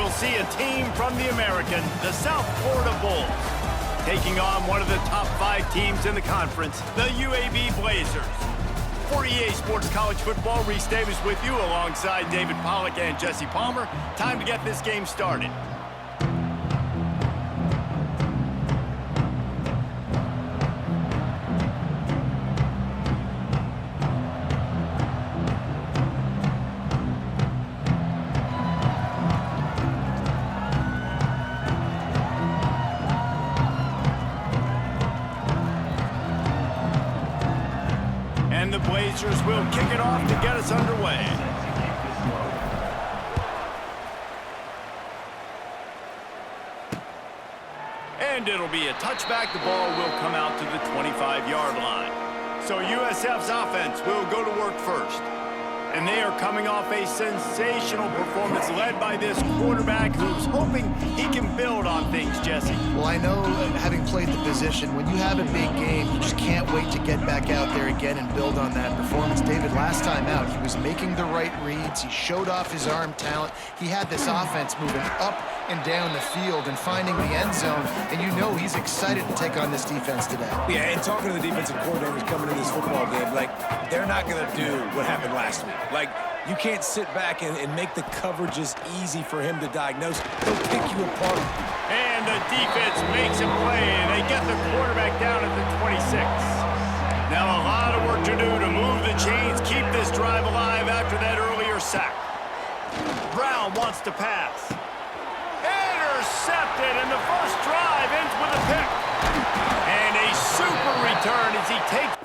we'll see a team from the American, the South Florida Bulls, taking on one of the top 5 teams in the conference, the UAB Blazers. For EA Sports College Football, Reese Davis with you alongside David Pollack and Jesse Palmer. Time to get this game started. And the Blazers will kick it off to get us underway. And it'll be a touchback. The ball will come out to the 25-yard line. So USF's offense will go to work first. And they are coming off a sensational performance led by this quarterback who's hoping he can build on things, Jesse. Well, I know, having played the position, when you have a big game, you just can't wait to get back out there again and build on that performance. David, last time out, he was making the right reads. He showed off his arm talent. He had this offense moving up and down the field and finding the end zone. And you know he's excited to take on this defense today. Yeah, and talking to the defensive coordinators coming into this football game, like, they're not going to do what happened last week. Like, you can't sit back and make the coverages easy for him to diagnose. He'll pick you apart. And the defense makes a play, and they get the quarterback down at the 26. Now a lot of work to do to move the chains, keep this drive alive after that earlier sack. Brown wants to pass. Intercepted, and the first drive ends with a pick. And a super return as he takes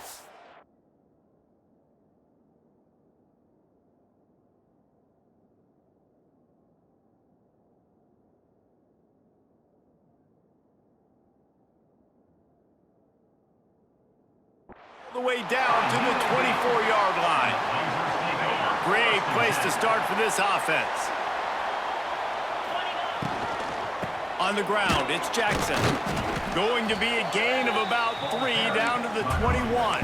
the way down to the 24-yard line. Great place to start for this offense. On the ground, it's Jackson. Going to be a gain of about 3 down to the 21.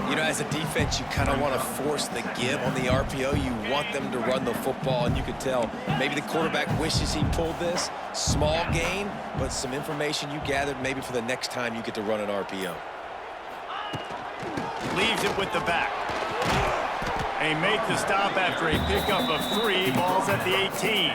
You know, as a defense, you kind of want to force the give on the RPO. You want them to run the football, and you could tell maybe the quarterback wishes he pulled this. Small gain, but some information you gathered maybe for the next time you get to run an RPO. Leaves it with the back. They make the stop after a pickup of 3 balls at the 18.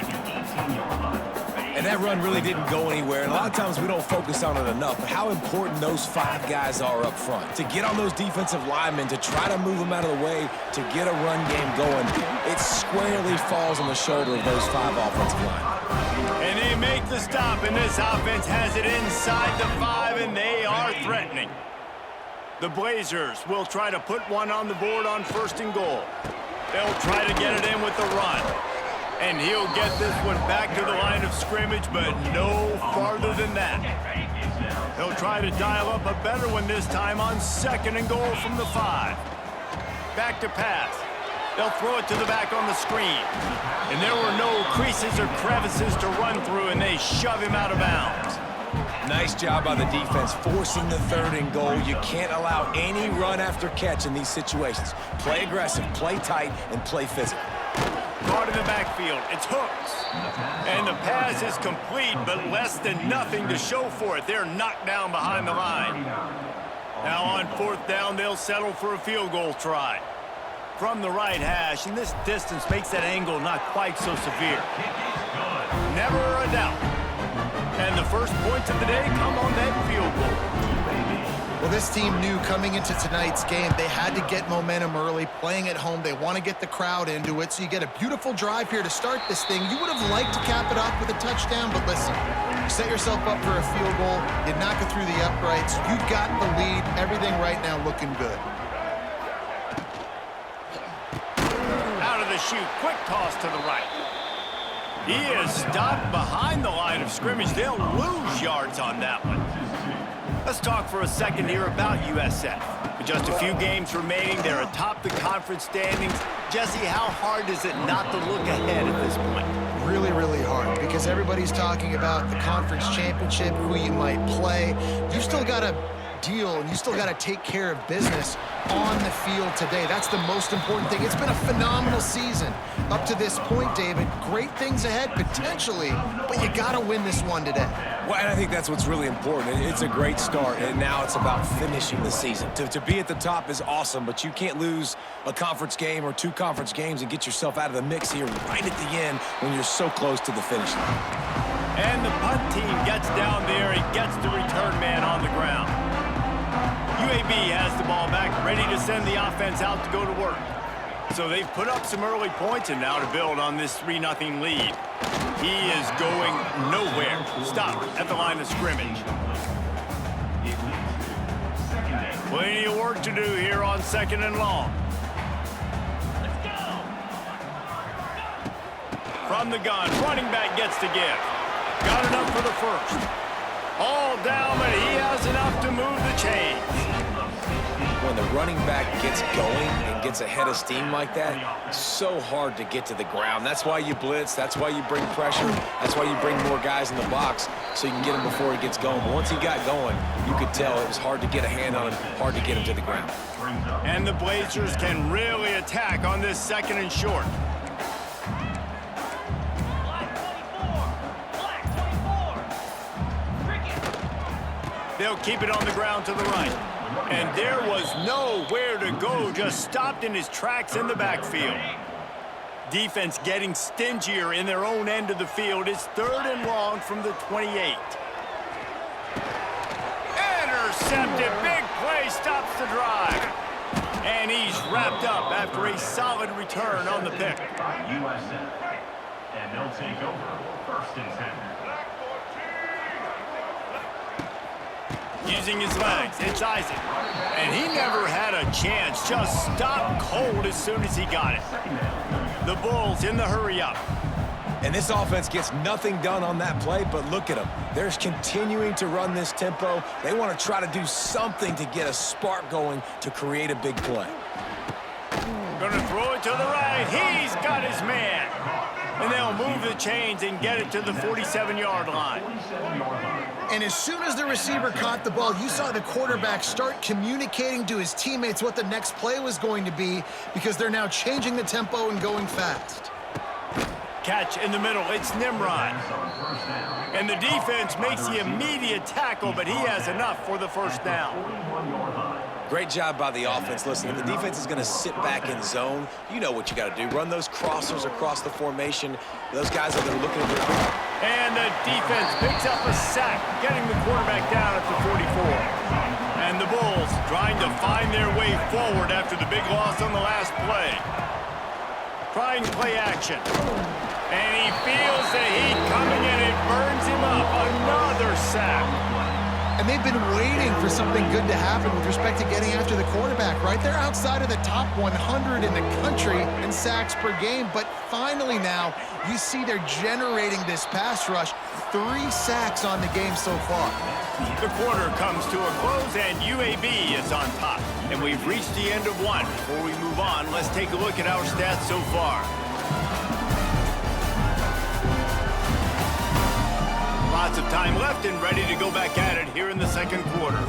And that run really didn't go anywhere. And a lot of times we don't focus on it enough, but how important those 5 guys are up front. To get on those defensive linemen, to try to move them out of the way, to get a run game going, it squarely falls on the shoulder of those 5 offensive linemen. And they make the stop, and this offense has it inside the 5, and they are threatening. The Blazers will try to put one on the board on 1st and goal. They'll try to get it in with the run. And he'll get this one back to the line of scrimmage, but no farther than that. They'll try to dial up a better one this time on 2nd and goal from the 5. Back to pass. They'll throw it to the back on the screen. And there were no creases or crevices to run through, and they shove him out of bounds. Nice job by the defense, forcing the 3rd and goal. You can't allow any run after catch in these situations. Play aggressive, play tight, and play physical. Caught in the backfield. It's Hooks. And the pass is complete, but less than nothing to show for it. They're knocked down behind the line. Now on 4th down, they'll settle for a field goal try. From the right hash, and this distance makes that angle not quite so severe. Never a doubt. And the first points of the day come on that field goal. Well, this team knew coming into tonight's game they had to get momentum early, playing at home. They want to get the crowd into it, so you get a beautiful drive here to start this thing. You would have liked to cap it off with a touchdown, but listen, you set yourself up for a field goal, you knock it through the uprights, you got the lead, everything right now looking good. Out of the chute, quick toss to the right. He is stopped behind the line of scrimmage. They'll lose yards on that one. Let's talk for a second here about USF. With just a few games remaining, they're atop the conference standings. Jesse, how hard is it not to look ahead at this point? Really, really hard, because everybody's talking about the conference championship, who you might play. You've still got to deal, and you still got to take care of business on the field today. That's the most important thing. It's been a phenomenal season up to this point, David. Great things ahead, potentially, but you got to win this one today. Well, and I think that's what's really important. It's a great start, and now it's about finishing the season. To be at the top is awesome, but you can't lose a conference game or 2 conference games and get yourself out of the mix here right at the end when you're so close to the finish line. And the punt team gets down there and gets the return man on the ground. UAB has the ball back, ready to send the offense out to go to work. So they've put up some early points, and now to build on this 3-0 lead. He is going nowhere. Stop at the line of scrimmage. Plenty of work to do here on 2nd and long. From the gun, running back gets to give. Got enough for the first. All down, but he has enough to move the chains. When the running back gets going and gets ahead of steam like that, it's so hard to get to the ground. That's why you blitz. That's why you bring pressure. That's why you bring more guys in the box so you can get him before he gets going. But once he got going, you could tell it was hard to get a hand on him, hard to get him to the ground. And the Blazers can really attack on this 2nd and short. They'll keep it on the ground to the right. And there was nowhere to go, just stopped in his tracks in the backfield. Defense getting stingier in their own end of the field. It's 3rd and long from the 28. Intercepted, big play, stops the drive. And he's wrapped up after a solid return on the pick. USF. And they'll take over 1st and 10. Using his legs, it's Isaac. And he never had a chance, just stopped cold as soon as he got it. The Bulls in the hurry up. And this offense gets nothing done on that play, but look at them. They're continuing to run this tempo. They want to try to do something to get a spark going to create a big play. Gonna throw it to the right. He's got his man. And they'll move the chains and get it to the 47-yard line. And as soon as the receiver caught the ball, you saw the quarterback start communicating to his teammates what the next play was going to be because they're now changing the tempo and going fast. Catch in the middle. It's Nimrod. And the defense makes the immediate tackle, but he has enough for the first down. Great job by the offense. Listen, if the defense is going to sit back in zone, you know what you got to do. Run those crossers across the formation. Those guys are looking at their... And the defense picks up a sack, getting the quarterback down at the 44. And the Bulls trying to find their way forward after the big loss on the last play. Trying play action. And he feels the heat coming and it burns him up. Another sack. And they've been waiting for something good to happen with respect to getting after the quarterback, right? They're outside of the top 100 in the country in sacks per game, but finally now you see they're generating this pass rush. 3 sacks on the game so far. The quarter comes to a close and UAB is on top. And we've reached the end of one. Before we move on, let's take a look at our stats so far. Lots of time left and ready to go back at it here in the 2nd quarter.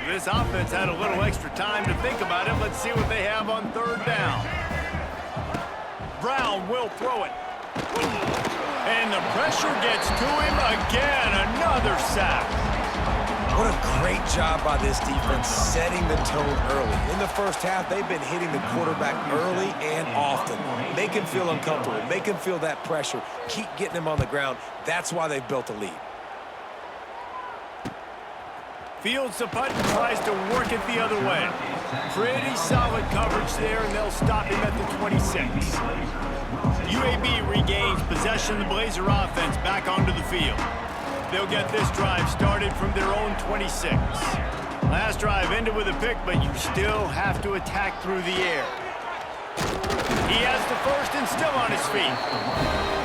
This offense had a little extra time to think about it. Let's see what they have on 3rd down. Brown will throw it. And the pressure gets to him again. Another sack. What a great job by this defense setting the tone early. In the first half, they've been hitting the quarterback early and often. Make him feel uncomfortable. Make him feel that pressure. Keep getting him on the ground. That's why they've built a lead. Fields the punt and tries to work it the other way. Pretty solid coverage there, and they'll stop him at the 26. UAB regains possession of the Blazer offense back onto the field. They'll get this drive started from their own 26. Last drive ended with a pick, but you still have to attack through the air. He has the first and still on his feet.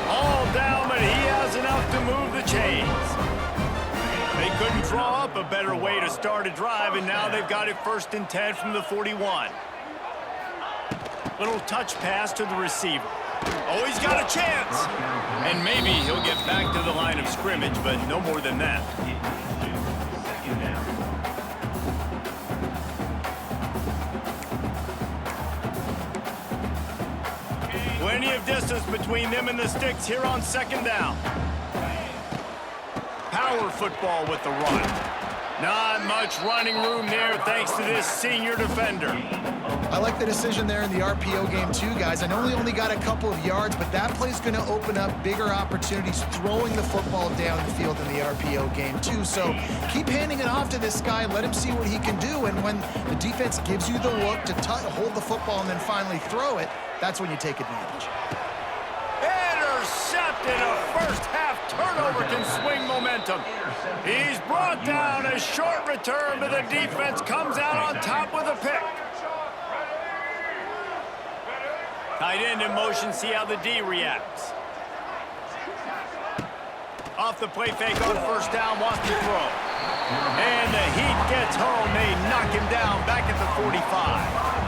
All down, but he has enough to move the chains. They couldn't draw up a better way to start a drive, and now they've got it 1st and 10 from the 41. Little touch pass to the receiver. Oh, he's got a chance. And maybe he'll get back to the line of scrimmage, but no more than that. Plenty of distance between them and the sticks here on second down. Power football with the run. Not much running room there thanks to this senior defender. I like the decision there in the RPO game too, guys. I know he only got a couple of yards, but that play's going to open up bigger opportunities throwing the football down the field in the RPO game too. So keep handing it off to this guy. Let him see what he can do. And when the defense gives you the look to hold the football and then finally throw it, that's when you take advantage. Intercepted. A first-half turnover can swing momentum. He's brought down. A short return, but the defense comes out on top with a pick. Tight end in motion, see how the D reacts. Off the play fake on first down, wants to throw. And the heat gets home. They knock him down back at the 45.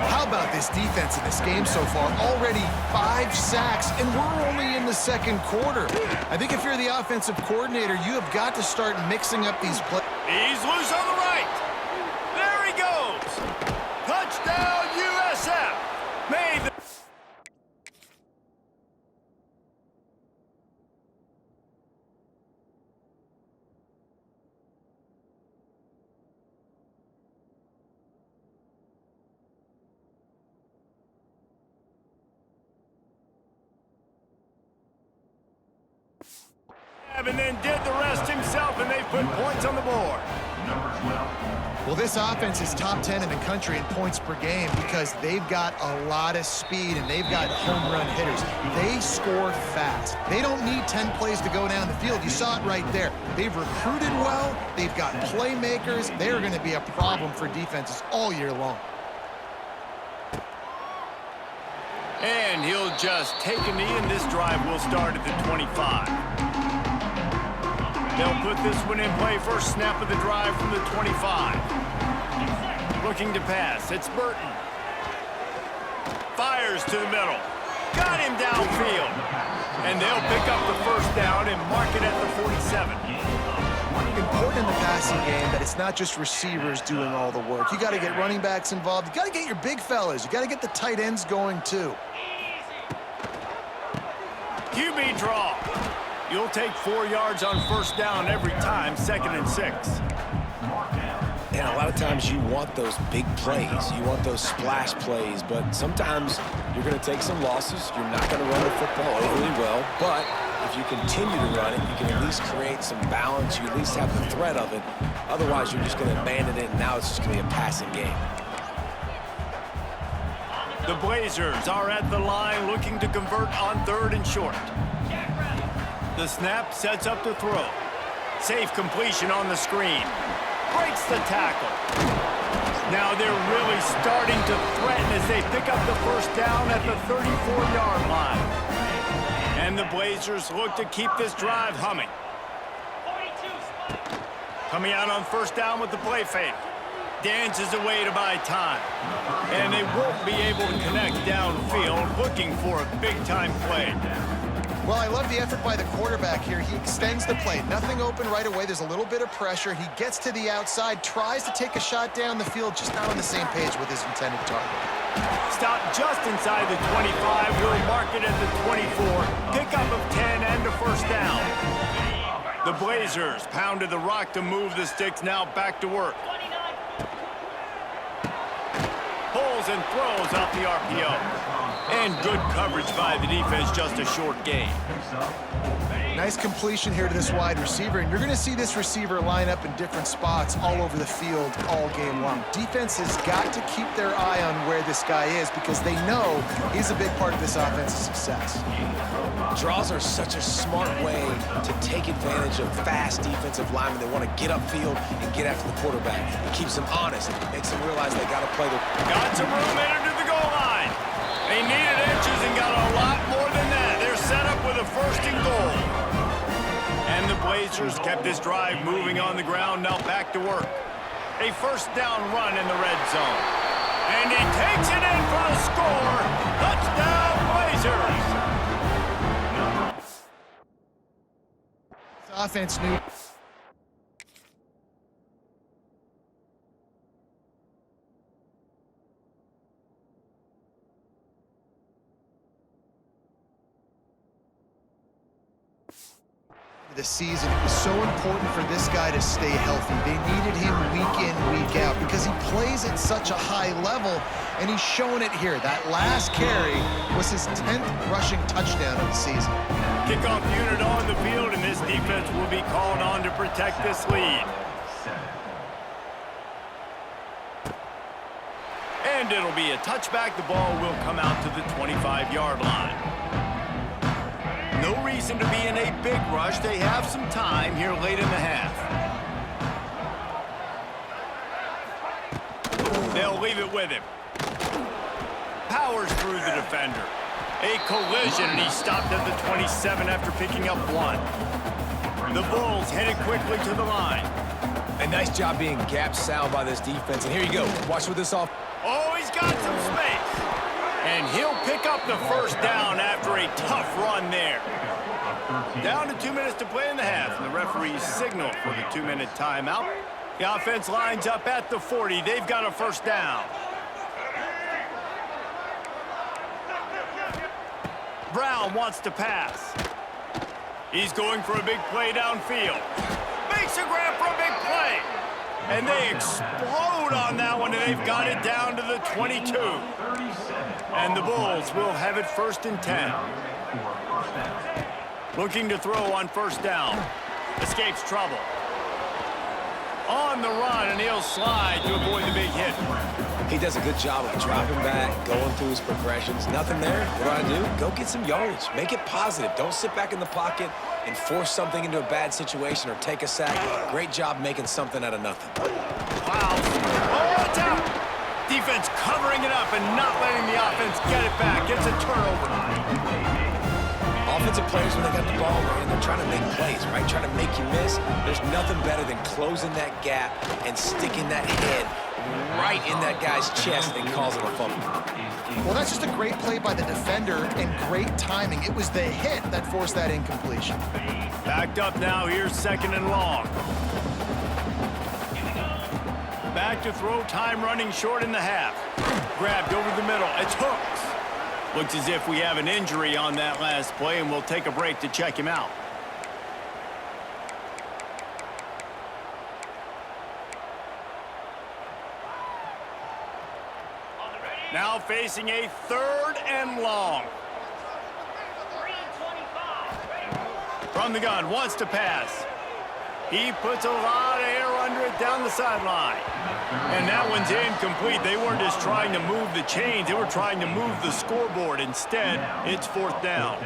How about this defense in this game so far? Already 5 sacks, and we're only in the second quarter. I think if you're the offensive coordinator, you have got to start mixing up these plays. He's loose on the right. There he goes. Touchdown, USF. Made the... and then did the rest himself, and they put points on the board. Well, this offense is top 10 in the country in points per game because they've got a lot of speed and they've got home run hitters. They score fast. They don't need 10 plays to go down the field. You saw it right there. They've recruited well. They've got playmakers. They're going to be a problem for defenses all year long. And he'll just take a knee, and this drive will start at the 25. They'll put this one in play. First snap of the drive from the 25. Looking to pass. It's Burton. Fires to the middle. Got him downfield. And they'll pick up the first down and mark it at the 47. Important in the passing game that it's not just receivers doing all the work. You got to get running backs involved. You got to get your big fellas. You got to get the tight ends going too. QB draw. You'll take 4 yards on first down every time, 2nd and 6. And a lot of times you want those big plays. You want those splash plays, but sometimes you're going to take some losses. You're not going to run the football overly well, but if you continue to run it, you can at least create some balance. You at least have the threat of it. Otherwise, you're just going to abandon it, and now it's just going to be a passing game. The Blazers are at the line looking to convert on 3rd and short. The snap sets up the throw. Safe completion on the screen. Breaks the tackle. Now they're really starting to threaten as they pick up the first down at the 34-yard line. And the Blazers look to keep this drive humming. Coming out on first down with the play fake. Dances away to buy time. And they won't be able to connect downfield, looking for a big-time play. Well, I love the effort by the quarterback here. He extends the play. Nothing open right away. There's a little bit of pressure. He gets to the outside, tries to take a shot down the field, just not on the same page with his intended target. Stop just inside the 25. We'll mark it at the 24. Pickup of 10 and a first down. The Blazers pounded the rock to move the sticks. Now back to work. Pulls and throws out the RPO. And good coverage by the defense, just a short gain. Nice completion here to this wide receiver, and you're going to see this receiver line up in different spots all over the field all game long. Defense has got to keep their eye on where this guy is because they know he's a big part of this offense's success. Draws are such a smart way to take advantage of fast defensive linemen. They want to get upfield and get after the quarterback. It keeps them honest. It makes them realize they got to play the... Got some room into the goal line. They needed inches and got a lot more than that. They're set up with a 1st and goal. And the Blazers kept this drive moving on the ground. Now back to work. A first down run in the red zone. And he takes it in for the score. Touchdown, Blazers. Offense knew. the season, it was so important for this guy to stay healthy. They needed him week in, week out because he plays at such a high level, and he's showing it here. That last carry was his 10th rushing touchdown of the season. Kickoff unit on the field, and this defense will be called on to protect this lead. And it'll be a touchback. The ball will come out to the 25-yard line. No reason to be in a big rush. They have some time here late in the half. They'll leave it with him. Powers through the defender. A collision, and he stopped at the 27 after picking up 1. The Bulls headed quickly to the line. A nice job being gap sound by this defense. And here you go. Watch with this off. Oh, he's got some space. And he'll pick up the first down after a tough run there. Down to 2 minutes to play in the half, and the referees signal for the 2-minute timeout. The offense lines up at the 40. They've got a first down. Brown wants to pass. He's going for a big play downfield. Makes a grab for a big play. And they explode on that one, and they've got it down to the 22. And the Bulls will have it 1st and 10. Looking to throw on first down. Escapes trouble. On the run, and he'll slide to avoid the big hit. He does a good job of dropping back, going through his progressions. Nothing there. What do? Go get some yardage. Make it positive. Don't sit back in the pocket and force something into a bad situation or take a sack. Great job making something out of nothing. Wow. Oh, it's out. Defense covering it up and not letting the offense get it back. It's a turnover. Offensive players, when they got the ball, man, they're trying to make plays, right? Trying to make you miss. There's nothing better than closing that gap and sticking that head right in that guy's chest and causing a fumble. Well, that's just a great play by the defender and great timing. It was the hit that forced that incompletion. Backed up now. Here's 2nd and long. Back to throw. Time running short in the half. Grabbed over the middle. It's Hooks. Looks as if we have an injury on that last play, and we'll take a break to check him out. Now facing a 3rd and long. From the gun, wants to pass. He puts a lot of air under it down the sideline. And that one's incomplete. They weren't just trying to move the chains. They were trying to move the scoreboard. Instead, it's 4th down.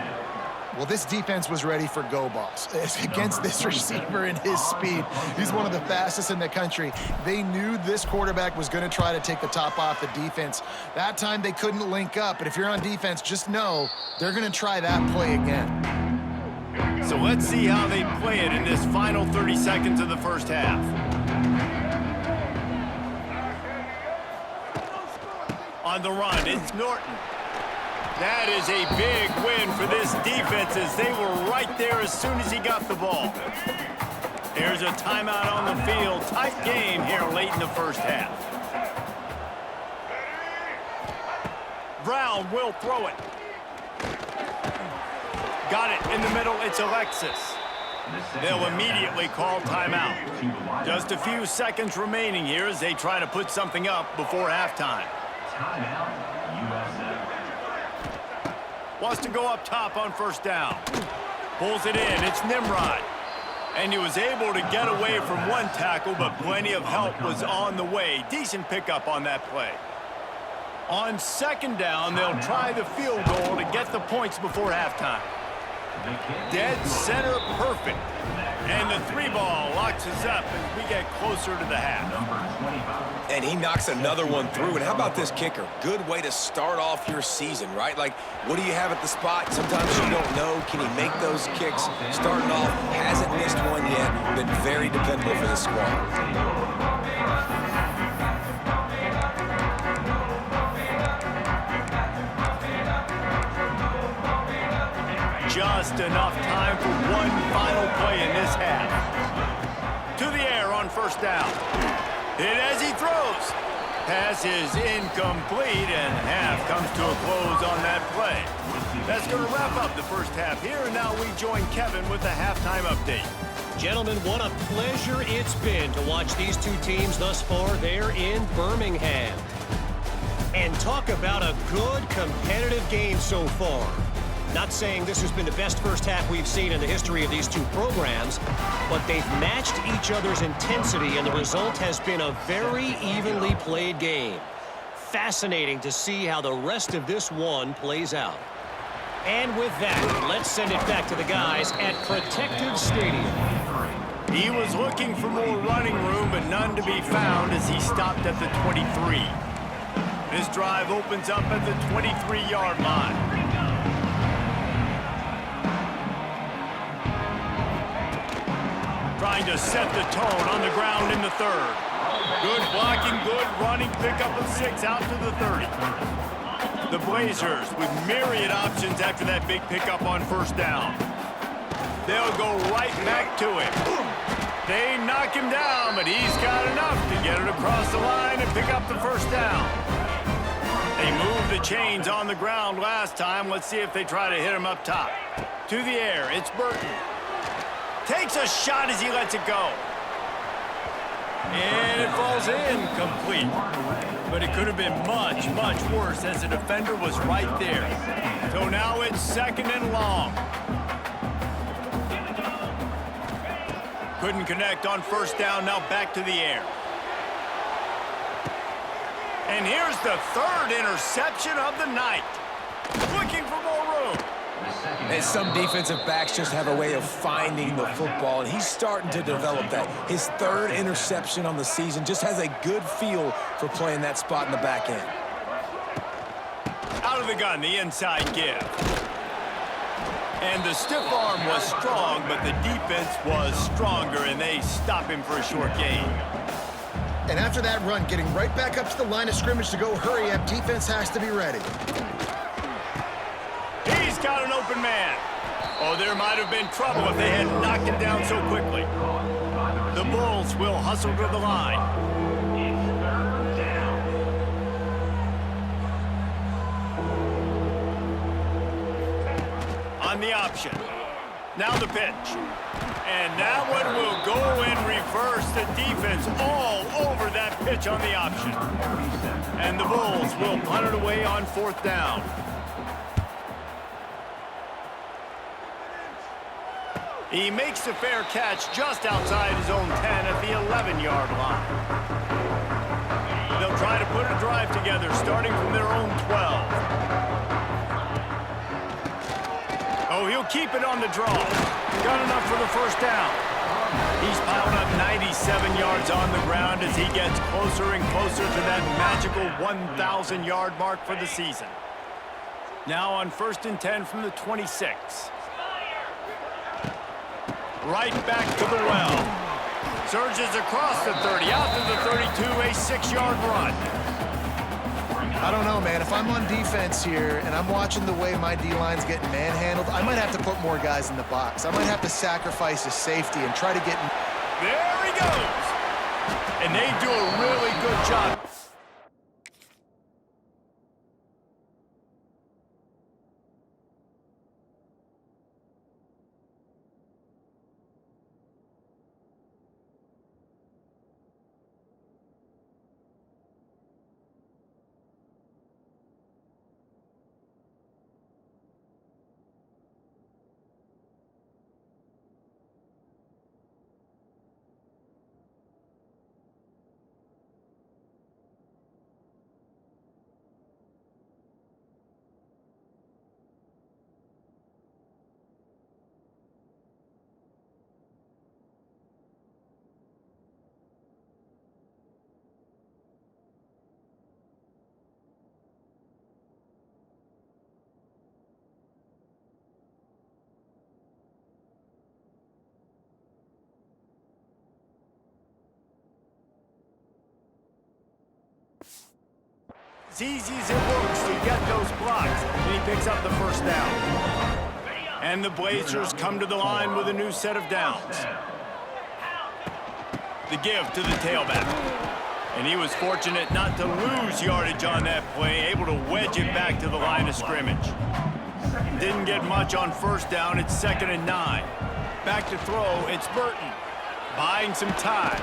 Well, this defense was ready for go balls. Against this receiver and his speed, he's one of the fastest in the country. They knew this quarterback was going to try to take the top off the defense. That time they couldn't link up, but if you're on defense, just know they're going to try that play again. So let's see how they play it in this final 30 seconds of the first half. On the run, it's Norton. That is a big win for this defense as they were right there as soon as he got the ball. There's a timeout on the field. Tight game here late in the first half. Brown will throw it. Got it in the middle. It's Alexis. They'll immediately call timeout. Just a few seconds remaining here as they try to put something up before halftime. Timeout, USF. Wants to go up top on first down. Pulls it in. It's Nimrod. And he was able to get away from one tackle, but plenty of help was on the way. Decent pickup on that play. On 2nd down, they'll try the field goal to get the points before halftime. Dead center perfect. And the 3-ball locks us up as we get closer to the half. And he knocks another one through. And how about this kicker? Good way to start off your season, right? Like, what do you have at the spot? Sometimes you don't know. Can he make those kicks? Starting off, hasn't missed one yet. Been very dependable for the squad. Just enough time for one final play in this half. To the air on first down. Hit as he throws. Pass is incomplete, and half comes to a close on that play. That's going to wrap up the first half here, and now we join Kevin with the halftime update. Gentlemen, what a pleasure it's been to watch these two teams thus far there in Birmingham. And talk about a good competitive game so far. Not saying this has been the best first half we've seen in the history of these two programs, but they've matched each other's intensity, and the result has been a very evenly played game. Fascinating to see how the rest of this one plays out. And with that, let's send it back to the guys at Protective Stadium. He was looking for more running room, but none to be found as he stopped at the 23. This drive opens up at the 23-yard line. Trying to set the tone on the ground in the third. Good blocking, good running, pickup of 6 out to the 30. The Blazers with myriad options after that big pickup on first down. They'll go right back to him. They knock him down, but he's got enough to get it across the line and pick up the first down. They moved the chains on the ground last time. Let's see if they try to hit him up top. To the air, it's Burton. Takes a shot as he lets it go. And it falls incomplete. But it could have been much, much worse as the defender was right there. So now it's 2nd and long. Couldn't connect on first down, now back to the air. And here's the 3rd interception of the night. Looking for more room. And some defensive backs just have a way of finding the football, and he's starting to develop that. His 3rd interception on the season, just has a good feel for playing that spot in the back end. Out of the gun, the inside give. And the stiff arm was strong, but the defense was stronger, and they stop him for a short gain. And after that run, getting right back up to the line of scrimmage to go hurry up, defense has to be ready. He's got an open man. Oh, there might have been trouble if they had knocked him down so quickly. The Bulls will hustle to the line. On the option. Now the pitch. And that one will go in reverse. The defense all over that pitch on the option. And the Bulls will punt it away on 4th down. He makes the fair catch just outside his own 10 at the 11-yard line. They'll try to put a drive together starting from their own 12. Oh, he'll keep it on the draw. Got enough for the first down. He's piled up 97 yards on the ground as he gets closer and closer to that magical 1,000-yard mark for the season. Now on 1st and 10 from the 26. Right back to the well. Surges across the 30, out to the 32, a 6-yard run. I don't know, man. If I'm on defense here and I'm watching the way my D-line's getting manhandled, I might have to put more guys in the box. I might have to sacrifice his safety and try to get... There he goes. And they do a really good job. As easy as it looks to get those blocks, and he picks up the first down. And the Blazers come to the line with a new set of downs. The give to the tailback. And he was fortunate not to lose yardage on that play, able to wedge it back to the line of scrimmage. didn't get much on first down. It's 2nd and 9. Back to throw, it's Burton. Buying some time.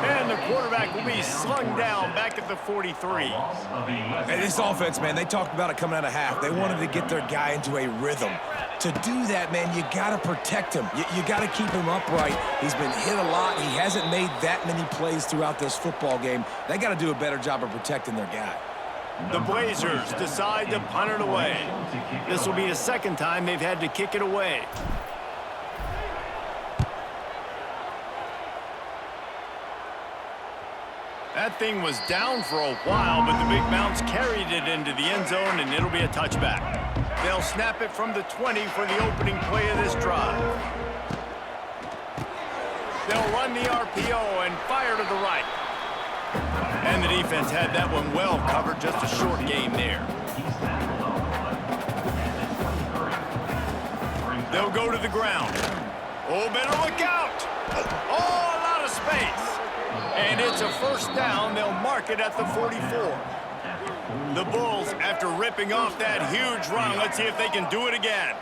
And the quarterback will be slung down back at the 43. Hey, this offense, man, they talked about it coming out of half. They wanted to get their guy into a rhythm. To do that, man, you got to protect him. You got to keep him upright. He's been hit a lot. He hasn't made that many plays throughout this football game. They got to do a better job of protecting their guy. The Blazers decide to punt it away. This will be the second time they've had to kick it away. That thing was down for a while, but the big bounce carried it into the end zone, and it'll be a touchback. They'll snap it from the 20 for the opening play of this drive. They'll run the RPO and fire to the right. And the defense had that one well covered, just a short gain there. They'll go to the ground. Oh, better look out. Oh, a lot of space. And it's a first down. They'll mark it at the 44. The Bulls, after ripping off that huge run, let's see if they can do it again.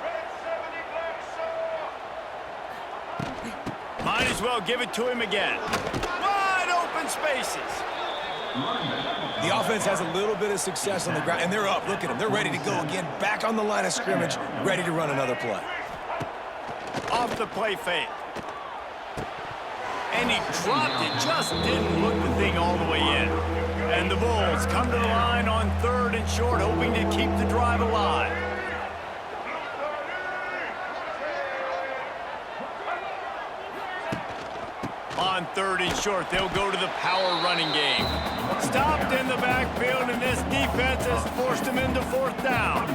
Might as well give it to him again. Wide open spaces. The offense has a little bit of success on the ground, and they're up. Look at them. They're ready to go again. Back on the line of scrimmage, ready to run another play. Off the play fake. And he dropped it. Just didn't look the thing all the way in. And the Bulls come to the line on 3rd and short, hoping to keep the drive alive. On 3rd and short, they'll go to the power running game. Stopped in the backfield, and this defense has forced him into 4th down.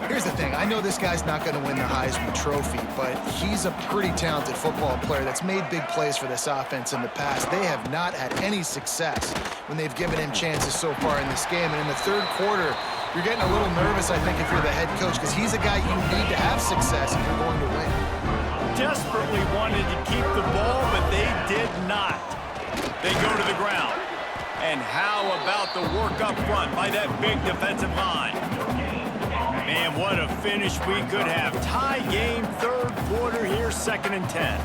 Here's the thing. I know this guy's not going to win the Heisman Trophy, but he's a pretty talented football player that's made big plays for this offense in the past. They have not had any success when they've given him chances so far in this game. And in the 3rd quarter, you're getting a little nervous, I think, if you're the head coach, because he's a guy you need to have success if you're going to win. Desperately wanted to keep the ball, but they did not. They go to the ground. And how about the work up front by that big defensive line? Man, what a finish we could have. Tie game, 3rd quarter here, 2nd and 10.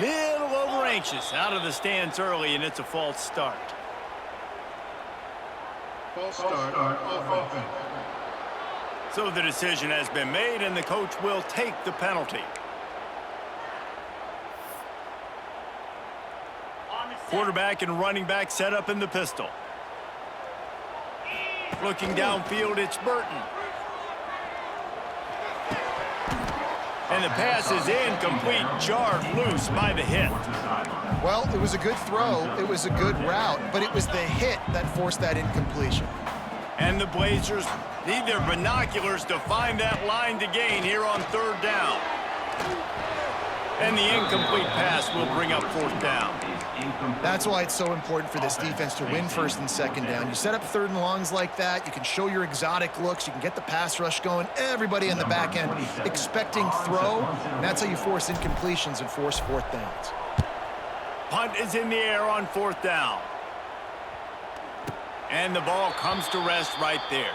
Little over anxious, out of the stance early, and it's a false start. False start off offense. So the decision has been made, and the coach will take the penalty. Quarterback and running back set up in the pistol. Looking downfield, it's Burton. And the pass is incomplete, jarred loose by the hit. Well, it was a good throw. It was a good route, but it was the hit that forced that incompletion. And the Blazers need their binoculars to find that line to gain here on 3rd down. And the incomplete pass will bring up 4th down. That's why it's so important for this defense to win 1st and 2nd down. You set up 3rd and longs like that, you can show your exotic looks, you can get the pass rush going, everybody in the back end expecting throw, and that's how you force incompletions and force 4th downs. Punt is in the air on 4th down. And the ball comes to rest right there.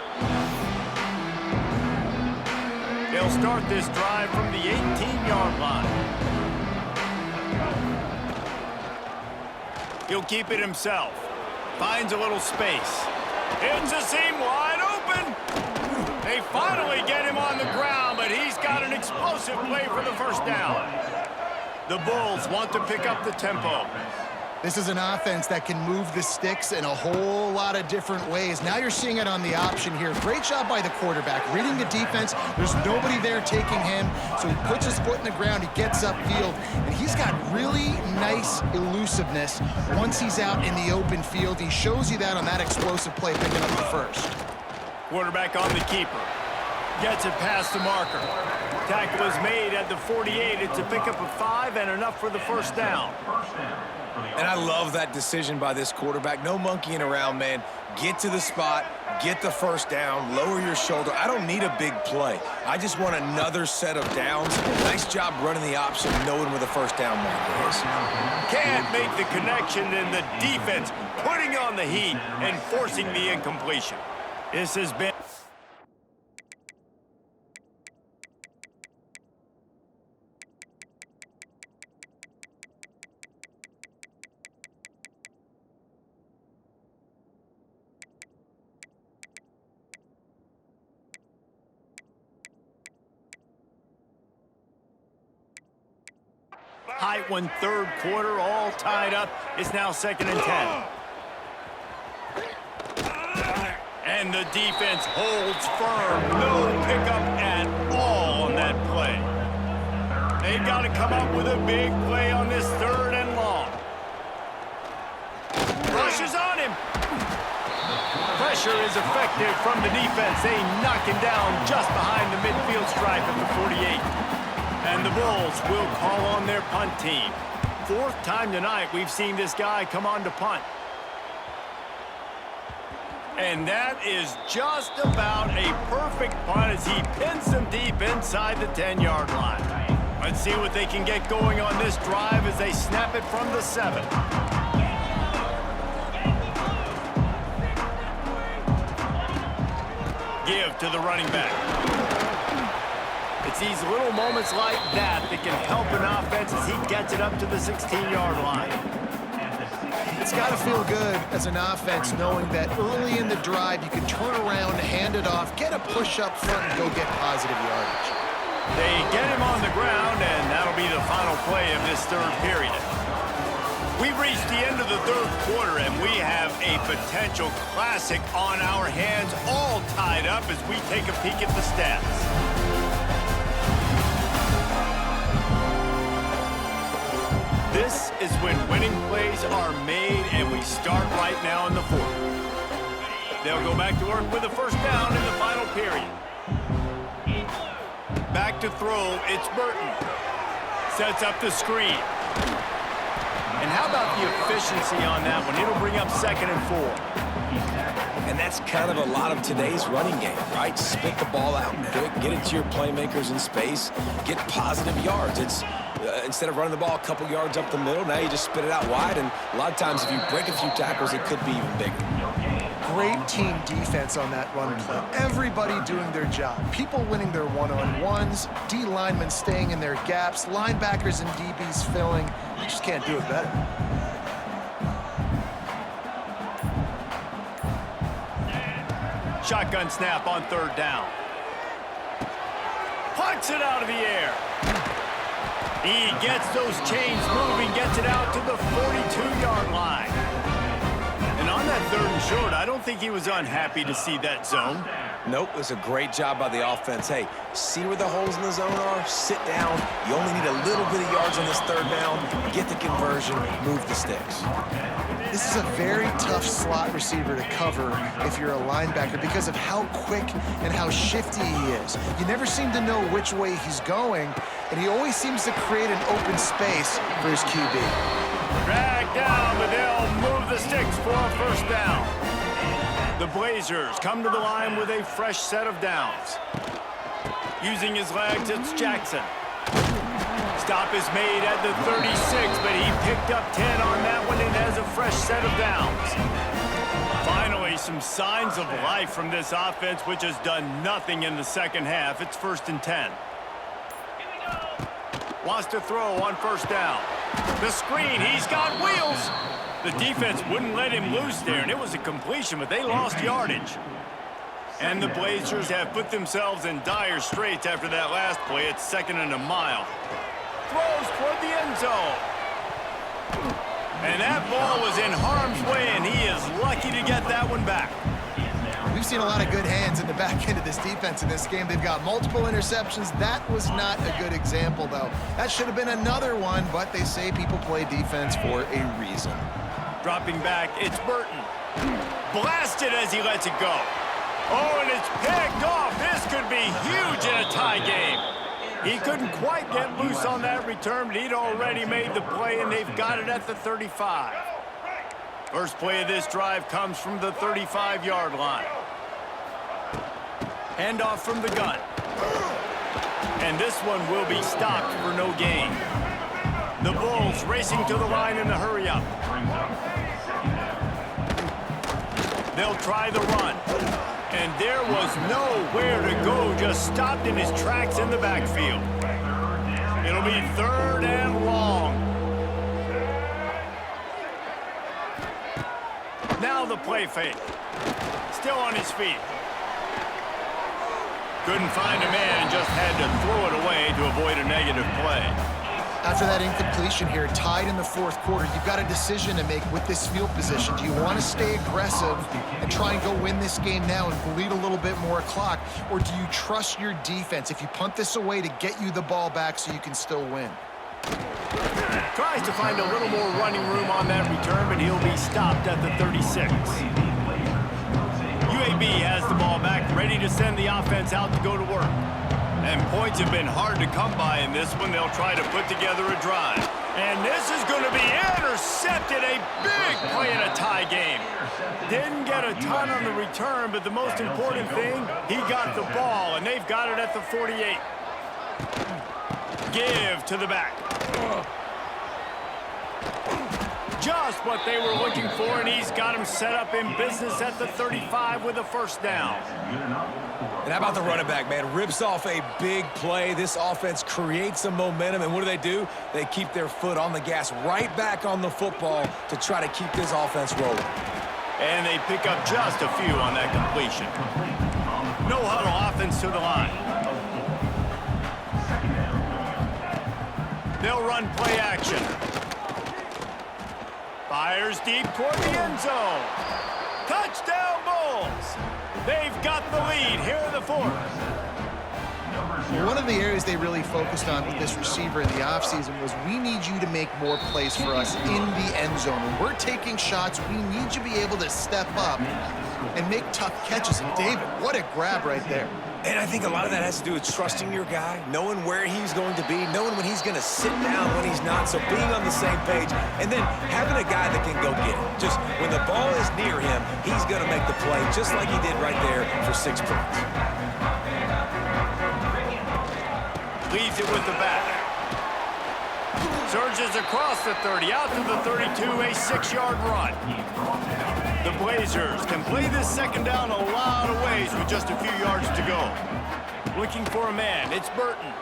They'll start this drive from the 18-yard line. He'll keep it himself. Finds a little space. It's a seam wide open. They finally get him on the ground, but he's got an explosive play for the 1st down. The Bulls want to pick up the tempo. This is an offense that can move the sticks in a whole lot of different ways. Now you're seeing it on the option here. Great job by the quarterback. Reading the defense, there's nobody there taking him, so he puts his foot in the ground, he gets upfield, and he's got really nice elusiveness once he's out in the open field. He shows you that on that explosive play, picking up the 1st. Quarterback on the keeper. Gets it past the marker. Tackle is made at the 48. It's a pickup of 5 and enough for the first down. And I love that decision by this quarterback. No monkeying around, man. Get to the spot, get the first down, lower your shoulder. I don't need a big play. I just want another set of downs. Nice job running the option, knowing where the first down marker is. Can't make the connection, and the defense putting on the heat and forcing the incompletion. This has been... Height 1/3 quarter, all tied up. It's now 2nd and 10. And the defense holds firm. No pickup at all on that play. They've got to come up with a big play on this 3rd and long. Rushes on him. Pressure is effective from the defense. They knock him down just behind the midfield stripe at the 48. And the Bulls will call on their punt team. 4th time tonight we've seen this guy come on to punt. And that is just about a perfect punt as he pins them deep inside the 10-yard line. Let's see what they can get going on this drive as they snap it from the 7. Give to the running back. It's these little moments like that that can help an offense as he gets it up to the 16-yard line. It's got to feel good as an offense knowing that early in the drive you can turn around, hand it off, get a push up front, and go get positive yardage. They get him on the ground, and that'll be the final play of this 3rd period. We've reached the end of the 3rd quarter, and we have a potential classic on our hands, all tied up as we take a peek at the stats. This is when winning plays are made, and we start right now in the 4th. They'll go back to work with a first down in the final period. Back to throw, it's Burton. Sets up the screen. And how about the efficiency on that one? It'll bring up 2nd and 4. And that's kind of a lot of today's running game, right? Spit the ball out quick, get it to your playmakers in space, get positive yards. It's instead of running the ball a couple yards up the middle, now you just spit it out wide, and a lot of times if you break a few tackles, it could be even bigger. Great team defense on that run play. Everybody doing their job. People winning their one-on-ones, D linemen staying in their gaps, linebackers and DBs filling. You just can't do it better. Shotgun snap on 3rd down. Punts it out of the air. He gets those chains moving, gets it out to the 42-yard line. And on that 3rd and short, I don't think he was unhappy to see that zone. Nope, it was a great job by the offense. Hey, see where the holes in the zone are? Sit down. You only need a little bit of yards on this 3rd down. Get the conversion, move the sticks. This is a very tough slot receiver to cover if you're a linebacker because of how quick and how shifty he is. You never seem to know which way he's going, and he always seems to create an open space for his QB. Drag down, but they'll move the sticks for a first down. The Blazers come to the line with a fresh set of downs. Using his legs, it's Jackson. Stop is made at the 36, but he picked up 10 on that one and has a fresh set of downs. Finally, some signs of life from this offense, which has done nothing in the 2nd half. It's 1st and 10. Wants to throw on 1st down. The screen, he's got wheels. The defense wouldn't let him loose there, and it was a completion, but they lost yardage. And the Blazers have put themselves in dire straits after that last play. It's 2nd and a mile. Throws toward the end zone. And that ball was in harm's way, and he is lucky to get that one back. We've seen a lot of good hands in the back end of this defense in this game. They've got multiple interceptions. That was not a good example, though. That should have been another one, but they say people play defense for a reason. Dropping back, it's Burton. Blasted as he lets it go. Oh, and it's picked off. This could be huge in a tie game. He couldn't quite get loose on that return, but he'd already made the play, and they've got it at the 35. First play of this drive comes from the 35-yard line. Handoff from the gun. And this one will be stopped for no gain. The Bulls racing to the line in the hurry-up. They'll try the run. And there was nowhere to go, just stopped in his tracks in the backfield. It'll be 3rd and long. Now the play fake. Still on his feet. Couldn't find a man and just had to throw it away to avoid a negative play. After that incompletion here, tied in the 4th quarter, you've got a decision to make with this field position. Do you want to stay aggressive and try and go win this game now and bleed a little bit more clock? Or do you trust your defense if you punt this away to get you the ball back so you can still win? Tries to find a little more running room on that return, but he'll be stopped at the 36. UAB has the ball back, ready to send the offense out to go to work. And points have been hard to come by in this one. They'll try to put together a drive. And this is going to be intercepted. A big play in a tie game. Didn't get a ton on the return, but the most important thing, he got the ball, and they've got it at the 48. Give to the back. Just what they were looking for, and he's got him set up in business at the 35 with a first down. And how about the running back, man? Rips off a big play. This offense creates some momentum, and what do? They keep their foot on the gas, right back on the football to try to keep this offense rolling. And they pick up just a few on that completion. No huddle offense to the line. They'll run play action. Fires deep toward the end zone. Touchdown Bulls! They've got the lead here in the 4th. One of the areas they really focused on with this receiver in the offseason was we need you to make more plays for us in the end zone. When we're taking shots, we need you to be able to step up and make tough catches. And David, what a grab right there. And I think a lot of that has to do with trusting your guy, knowing where he's going to be, knowing when he's going to sit down, when he's not, so being on the same page, and then having a guy that can go get it. Just when the ball is near him, he's going to make the play, just like he did right there for 6 points. Leaves it with the back. Surges across the 30, out to the 32, a 6-yard run. The Blazers can play this second down a lot of ways with just a few yards to go. Looking for a man, it's Burton.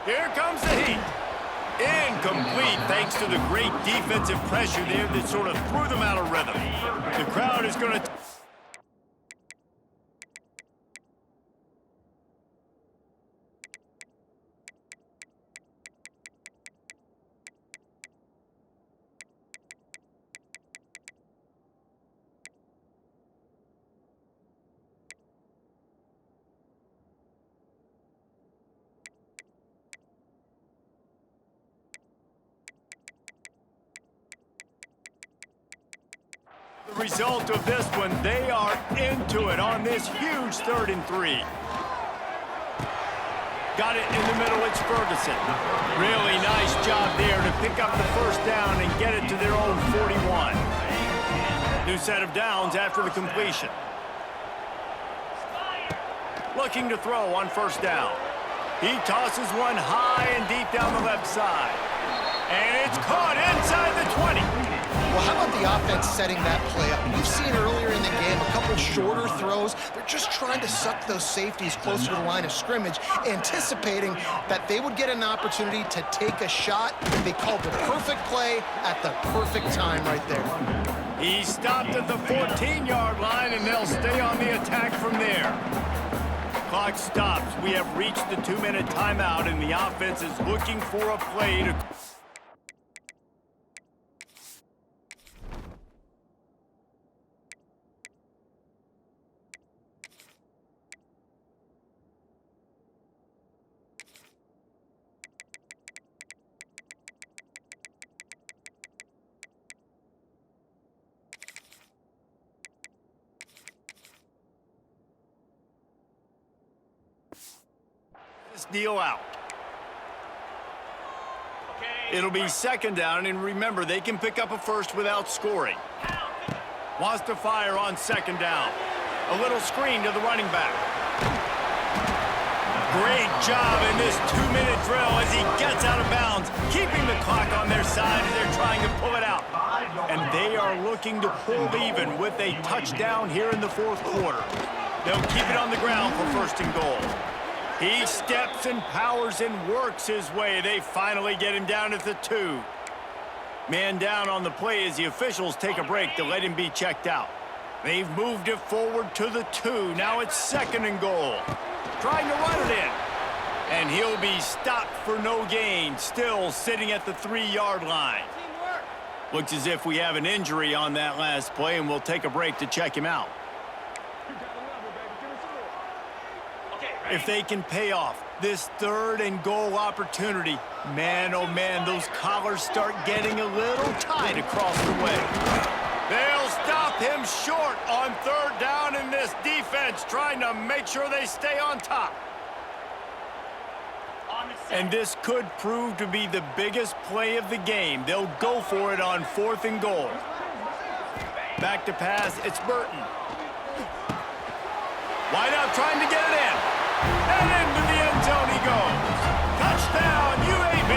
Here comes the heat. Incomplete thanks to the great defensive pressure there that sort of threw them out of rhythm. The crowd is going to... The result of this one, they are into it on this huge 3rd and 3. Got it in the middle, it's Ferguson. Really nice job there to pick up the first down and get it to their own 41. New set of downs after the completion. Looking to throw on first down. He tosses one high and deep down the left side. And it's caught inside the 20. Well, how about the offense setting that play up? We've seen earlier in the game a couple shorter throws. They're just trying to suck those safeties closer to the line of scrimmage, anticipating that they would get an opportunity to take a shot. They called the perfect play at the perfect time right there. He stopped at the 14-yard line, and they'll stay on the attack from there. Clock stops. We have reached the 2-minute timeout, and the offense is looking for a play to... this deal out. It'll be second down, and remember, they can pick up a first without scoring. Wants to fire on second down. A little screen to the running back. Great job in this 2-minute drill as he gets out of bounds, keeping the clock on their side as they're trying to pull it out. And they are looking to pull even with a touchdown here in the fourth quarter. They'll keep it on the ground for first and goal. He steps and powers and works his way. They finally get him down at the 2. Man down on the play as the officials take a break to let him be checked out. They've moved it forward to the 2. Now it's second and goal. Trying to run it in. And he'll be stopped for no gain, still sitting at the 3-yard line. Looks as if we have an injury on that last play, and we'll take a break to check him out. If they can pay off this third and goal opportunity, man, oh man, those collars start getting a little tight across the way. They'll stop him short on third down in this defense, trying to make sure they stay on top. And this could prove to be the biggest play of the game. They'll go for it on fourth and goal. Back to pass, it's Burton. Wide out trying to get it in. And into the end zone he goes. Touchdown, UAB.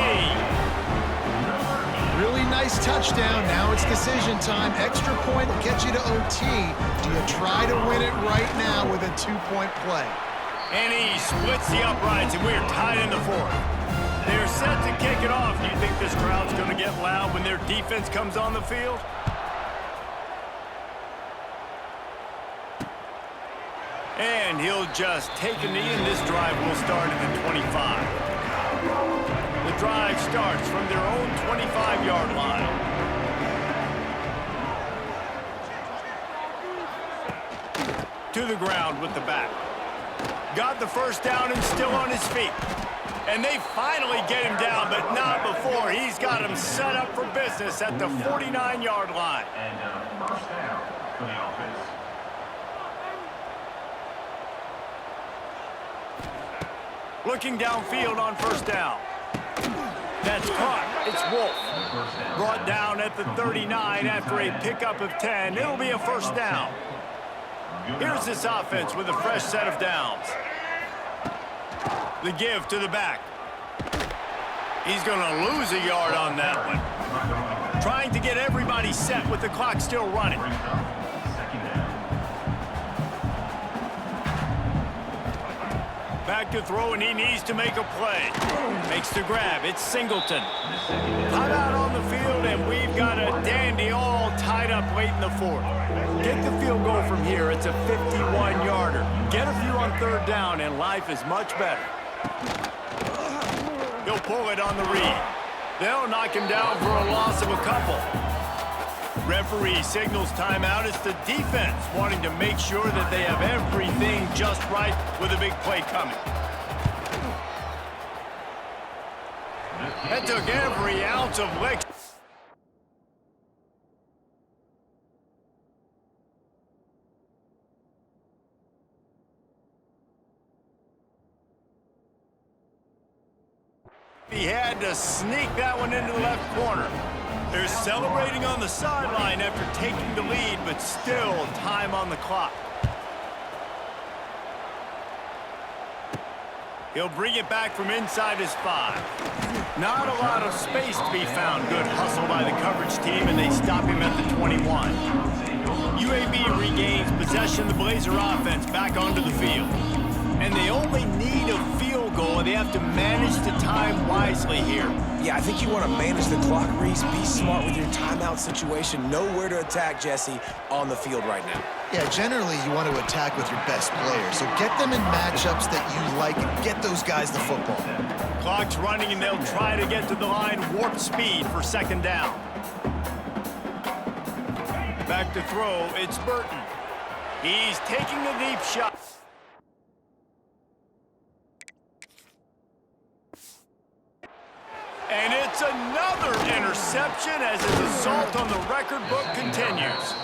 Really nice touchdown. Now it's decision time. Extra point will get you to OT. Do you try to win it right now with a 2-point play? And he splits the uprights, and we're tied in the fourth. They're set to kick it off. Do you think this crowd's going to get loud when their defense comes on the field? And he'll just take a knee, and this drive will start at the 25. The drive starts from their own 25-yard line. To the ground with the back. Got the first down and still on his feet. And they finally get him down, but not before. He's got him set up for business at the 49-yard line. And first down for the offense. Looking downfield on first down. That's caught. It's Wolf. Brought down at the 39 after a pickup of 10. It'll be a first down. Here's this offense with a fresh set of downs. The give to the back. He's going to lose a yard on that one. Trying to get everybody set with the clock still running. Back to throw, and he needs to make a play. Makes the grab. It's Singleton. Timeout on the field, and we've got a dandy all tied up late in the fourth. Get the field goal from here. It's a 51-yarder. Get a few on third down, and life is much better. He'll pull it on the read. They'll knock him down for a loss of a couple. Referee signals timeout. It's the defense wanting to make sure that they have everything just right with a big play coming. That took every ounce of lick. He had to sneak that one into the left corner. They're celebrating on the sideline after taking the lead, but still time on the clock. He'll bring it back from inside his 5. Not a lot of space to be found. Good hustle by the coverage team, and they stop him at the 21. UAB regains possession of the Blazer offense back onto the field. And they only need a field goal, and they have to manage the time wisely here. Yeah, I think you want to manage the clock, Reese. Be smart with your timeout situation. Know where to attack, Jesse, on the field right now. Yeah, generally you want to attack with your best players. So get them in matchups that you like and get those guys the football. Clock's running, and they'll try to get to the line warp speed for second down. Back to throw, it's Burton. He's taking a deep shot. And it's another interception as his assault on the record book continues.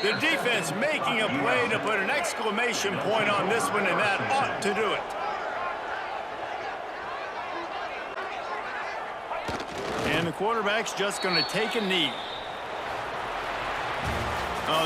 The defense making a play to put an exclamation point on this one, and that ought to do it. And the quarterback's just going to take a knee.